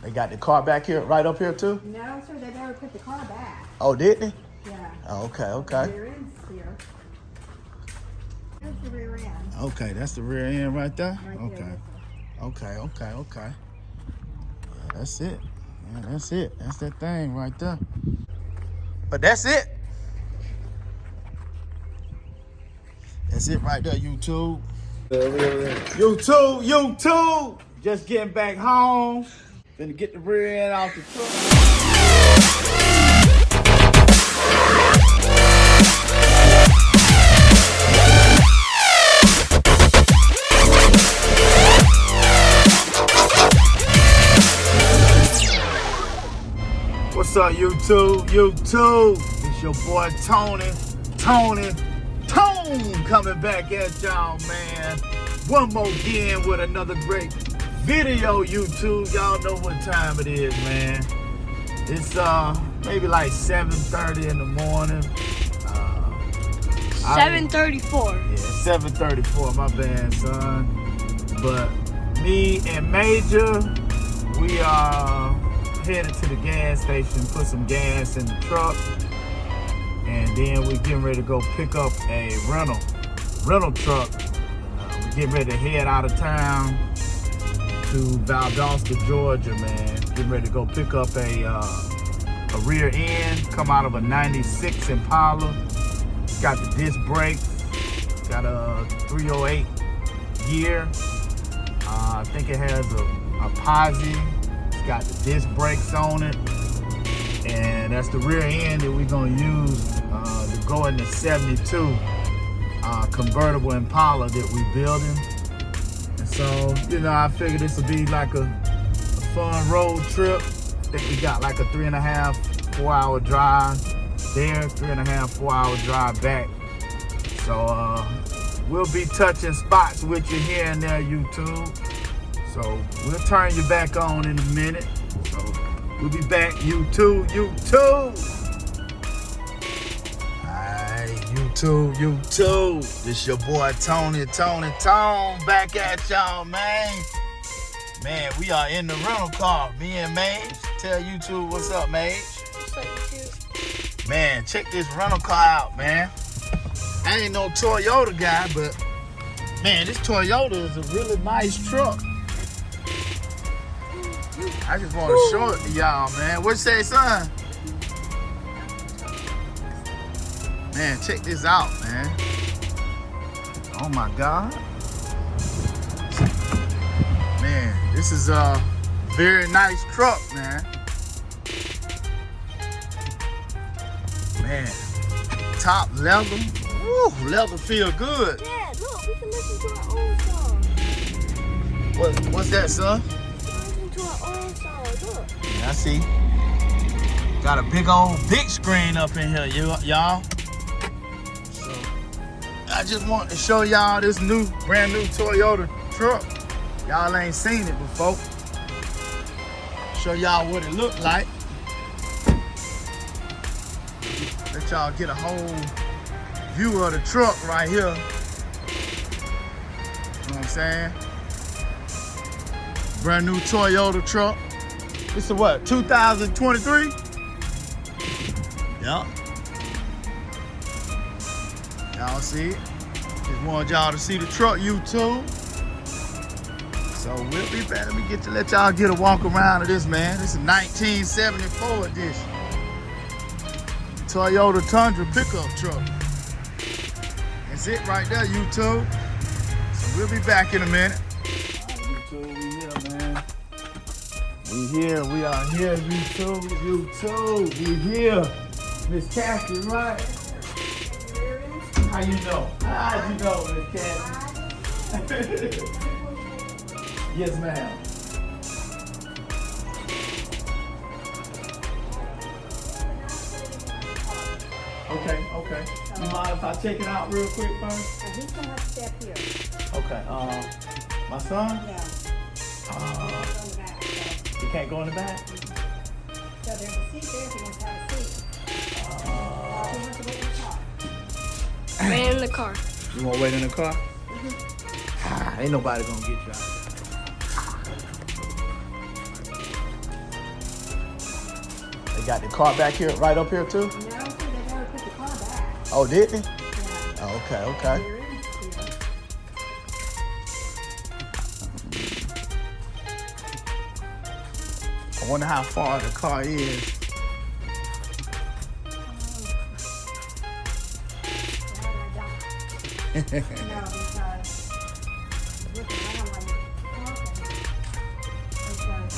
They got the car back here, right up here too? No, sir, they never put the car back. Oh, did they? Yeah. Oh, okay, The okay. rear end's here. Here's the rear end. Okay, that's the rear end right there? Right Okay. there. Okay. Yeah, that's it. Yeah, that's it. That's that thing right there. But that's it. That's it right there, YouTube. YouTube! Just getting back home. Finna get the rear end off the truck. What's up, YouTube? It's your boy Tony coming back at y'all, man. One more again with another great video, YouTube. Y'all know what time it is, man. It's maybe like 7:30 in the morning. 7:34. Yeah, 7:34. My bad, son. But me and Major, we are headed to the gas station, put some gas in the truck, and then we're getting ready to go pick up a rental truck. We're getting ready to head out of town to Valdosta, Georgia, man. Getting ready to go pick up a rear end, come out of a 96 Impala. It's got the disc brakes, got a 308 gear. I think it has a posi. Got the disc brakes on it, and that's the rear end that we're gonna use to go in the 72 convertible Impala that we're building. And so, you know, I figured this would be like a fun road trip. I think we got like a 3.5, 4 hour drive there, 3.5, 4 hour drive back. So we'll be touching spots with you here and there, YouTube. So we'll turn you back on in a minute. So we'll be back, YouTube. Alright, YouTube. This your boy Tony, back at y'all, man. Man, we are in the rental car, me and Mage. Tell YouTube what's up, Mage. What's up, YouTube? Man, check this rental car out, man. I ain't no Toyota guy, but man, this Toyota is a really nice truck. I just want to show it to y'all, man. What you say, son? Man, check this out, man. Oh my God. Man, this is a very nice truck, man. Man, top leather. Woo, leather feel good. Yeah, look, we can listen to our own song. What's that, son? To our own song, look. I see. Got a big screen up in here, y'all. So I just want to show y'all this brand new Toyota truck. Y'all ain't seen it before. Show y'all what it looked like. Let y'all get a whole view of the truck right here. You know what I'm saying? Brand new Toyota truck. This is what, 2023? Yup. Y'all see it? Just wanted y'all to see the truck, YouTube. So we'll be back. Let y'all get a walk around of this, man. This is 1974 edition. Toyota Tundra pickup truck. That's it right there, YouTube. So we'll be back in a minute. YouTube, we here, man. We are here, YouTube, we here. Miss Cassie, right? How you know? How'd you know, Miss Cassie? Yes, ma'am. Okay. You mind if I check it out real quick first? He's gonna have to step here. Okay, my son? Yeah. On the back. So. He can't go in the back? So there's a seat there if he wants to have a seat. He wants to wait in the car. Ran in the car. You want to wait in the car? Ain't nobody gonna get you out They got the car back here, right up here too? No, see, they never put the car back. Oh, did they? Yeah. Oh, okay, okay. There is here. I wonder how far the car is. No, because looking around while you're talking. Okay.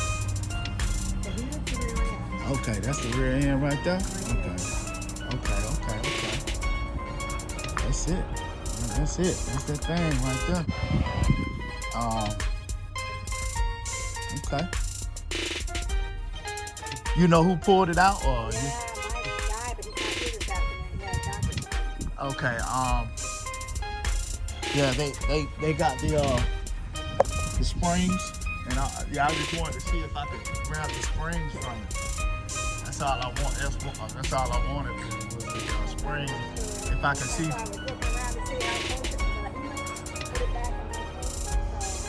So here's the rear end. Okay, that's the rear end right there? Okay. That's it. That's that thing right there. Okay. You know who pulled it out, or Yeah, you? Mike died, but he's not here this afternoon. Yeah, doctor's Okay. Yeah, they got the springs, and I just wanted to see if I could grab the springs from it. That's all I want. That's all I wanted was the springs. If I could see. I was looking around to see how close it was, but you might put it back on the post.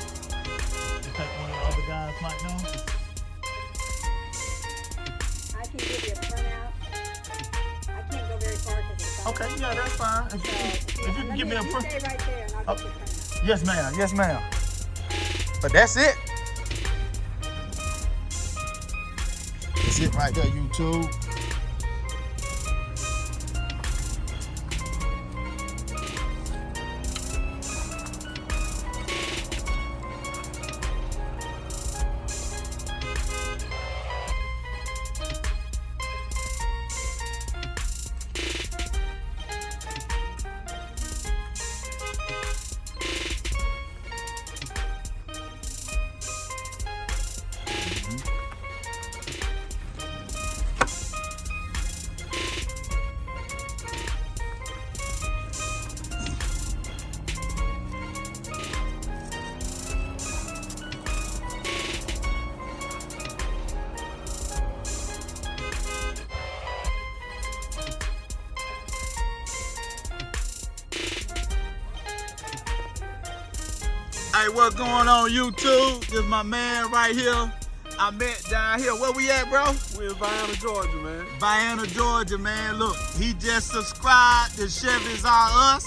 You think one of the other guys might know? I can give you a printout. I can't go very far because it's Okay, yeah, that's fine. If you can give me a You print. stay right there and I'll get you a printout. Yes, ma'am. Yes, ma'am. But that's it. That's it right there, YouTube. Hey, what's going on, YouTube? This is my man right here. I met down here. Where we at, bro? We in Vienna, Georgia, man. Vienna, Georgia, man. Look, he just subscribed to Chevys Are Us.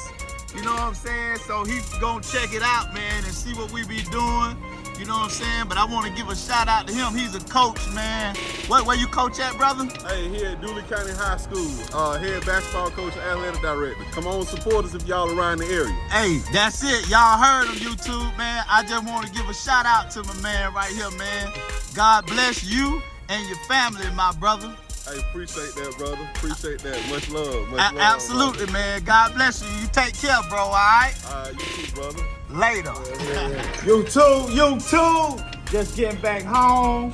You know what I'm saying? So he's gonna check it out, man, and see what we be doing. You know what I'm saying? But I want to give a shout out to him. He's a coach, man. Where you coach at, brother? Hey, here at Dooley County High School, head basketball coach and athletic director. Come on, support us if y'all around the area. Hey, that's it. Y'all heard him, YouTube, man. I just want to give a shout out to my man right here, man. God bless you and your family, my brother. Hey, appreciate that, brother. Appreciate that. Much love. Much love. Absolutely, man. God bless you. You take care, bro, all right? All right, you too, brother. Later. Yeah. YouTube. Just getting back home.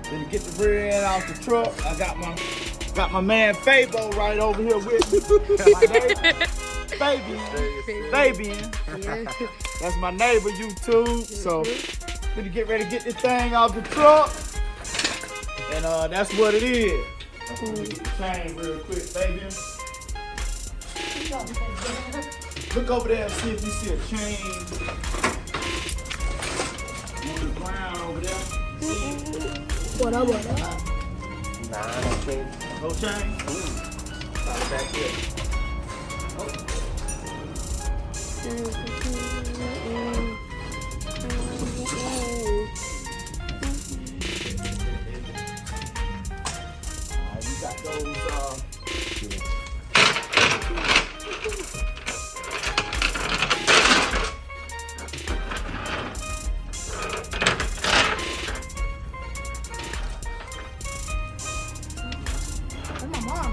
Then get the rear end off the truck. I got my man Fabo right over here with me. My neighbor, Fabian. Yeah. That's my neighbor, YouTube. So, gonna get ready to get this thing off the truck. And that's what it is. Let me get the chain real quick, Fabian. Look over there and see if you see a chain on the ground over there. What up? Nah, no change. No chain? Back here. You got those, Where's my mom?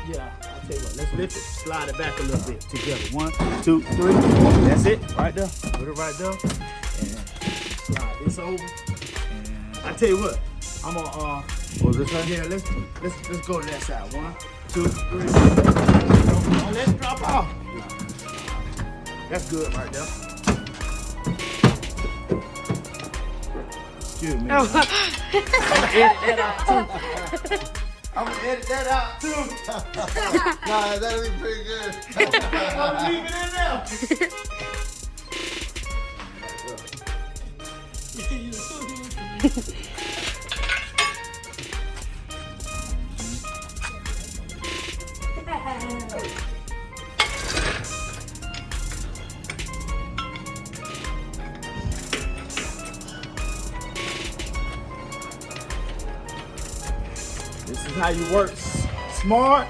yeah, I'll tell you what, let's lift it, slide it back a little bit together. 1, 2, 3. That's it, right there. Put it right there. And slide this over. And I tell you what, I'm gonna Was this right? yeah, let's go to that side. 1, 2, 3. Don't let it drop off. That's good right there. Excuse me. Oh. I'm gonna edit that out too. Nah, that'll be pretty good. I'm gonna leave it in there. This is how you work smart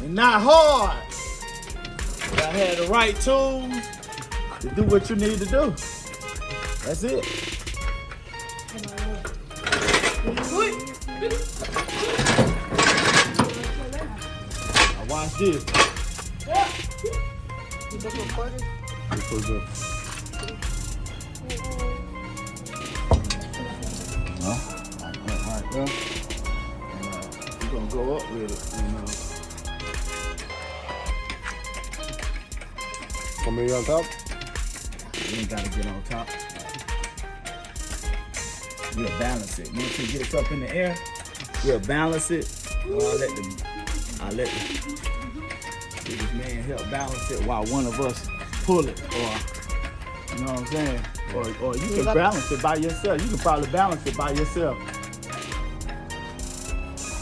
and not hard. You gotta have the right tools to do what you need to do. That's it. Now watch this. You just recorded? Like that right there. And you're gonna go up with it, you know. Come here on top. You ain't gotta get on top. You'll balance it. Once it gets up in the air, you'll balance it. I'll let this man help balance it while one of us pull it, or you know what I'm saying? Or you can balance it by yourself. You can probably balance it by yourself.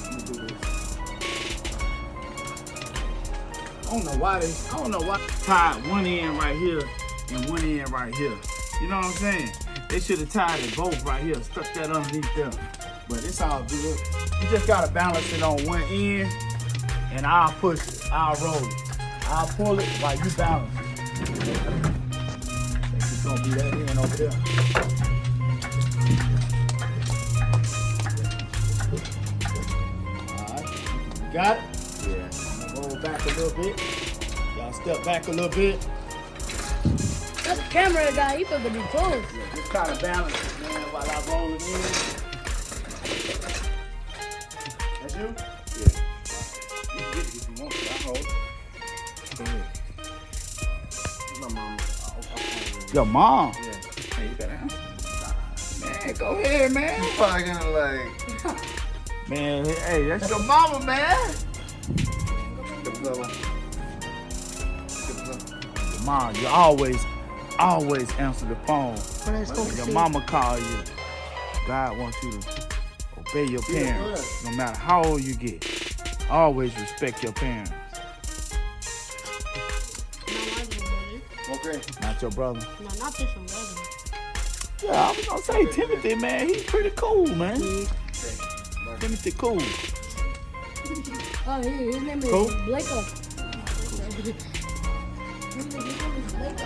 Let me do this. I don't know why tied one end right here and one end right here. You know what I'm saying? They should have tied it both right here, stuck that underneath there. But it's all good. You just gotta balance it on one end, and I'll push it, I'll roll it. I'll pull it while you balance it. It's gonna be that end over there. Alright, got it? Yeah. I'm gonna roll back a little bit. Y'all step back a little bit. That's the camera guy. He supposed to be close. Yeah, just kind of balance it, man, while I roll it in. That's you? Yeah. You can get it if you want to. I hold it. Go ahead. My mom. Your mom? Yeah. Hey, you better answer. Man, go ahead, man. You probably gonna like. Man, hey, that's your mama, man. Your mom, you always answer the phone. When your mama call you, God wants you to obey your parents, no matter how old you get. Always respect your parents. Okay. Not your brother. No, not this one, brother. Yeah, I was gonna say Timothy, man. He's pretty cool, man. Timothy cool. Oh, his name is Cool. Blake. His name is Blake.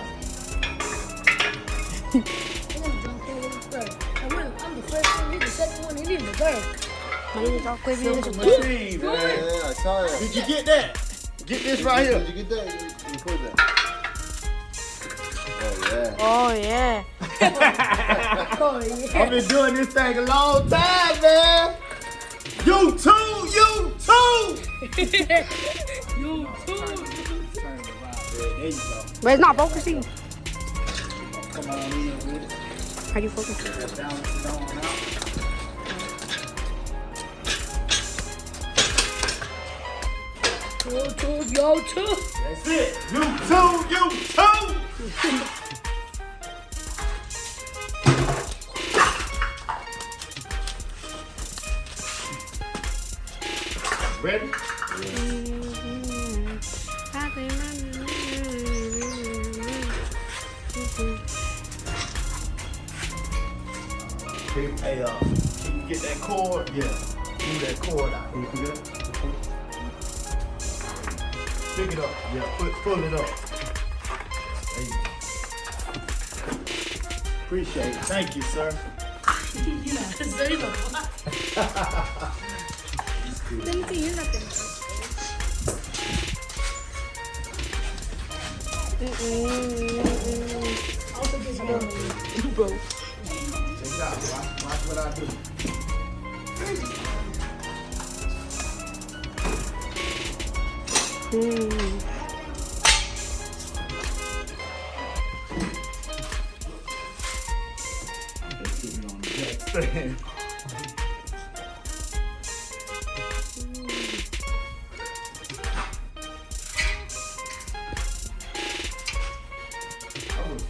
I'm the first one, he's the second one, and he's the third. My name is Machine, man. Yeah, I saw that. Did you get that? Get this right here. Did you get that? You put that. Oh, yeah. Oh, yeah. Oh, yeah. I've been doing this thing a long time, man. You too. You too. Turn it around. There you go. But it's not focusing. Come on in with it. How do you focus? Just balance it on out. Yo, too. That's it. You too. Ready? Hey, can you get that cord? Yeah. Move that cord out. Can you pick it up? Pick it up. Yeah, pull it up. There you go. Appreciate it. Thank you, sir. Bro. Check it out. Watch what I do. Just keep it on the deck.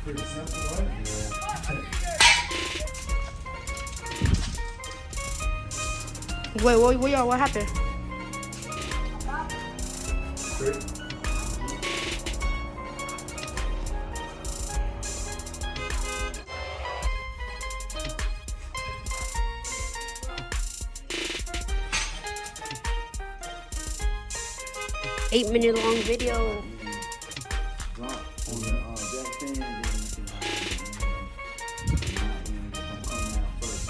Pretty simple, right? Wait, what happened? Great. 8-minute long video. Drop on the jack stand, then you can come out first.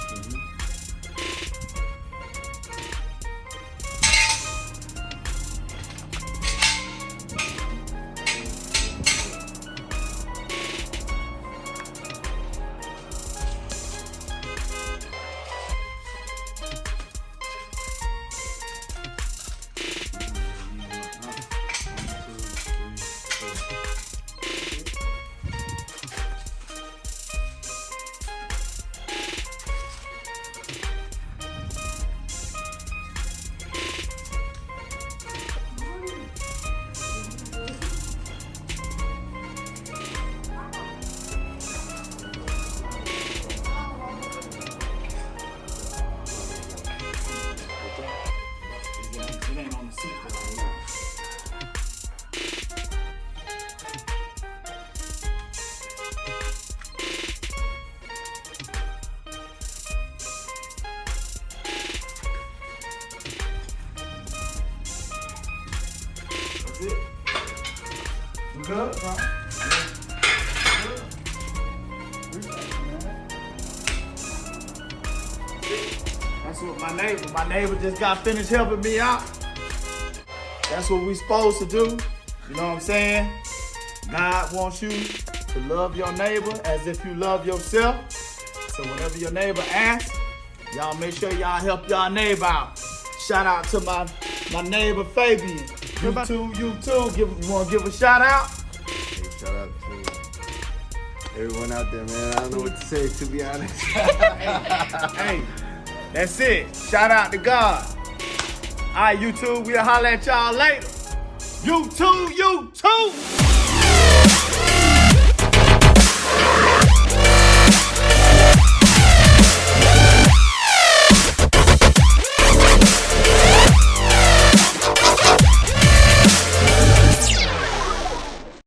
It ain't on the seat though. That's it. We good, bro? Good. Appreciate it, man. That's what my neighbor just got finished helping me out. That's what we supposed to do. You know what I'm saying? God wants you to love your neighbor as if you love yourself. So whenever your neighbor asks, y'all make sure y'all help y'all neighbor out. Shout out to my neighbor Fabian. You too. You want to give a shout out? Hey, shout out to everyone out there, man. I don't know what to say, to be honest. Hey, that's it. Shout out to God. All right, YouTube, we'll holler at y'all later. You too.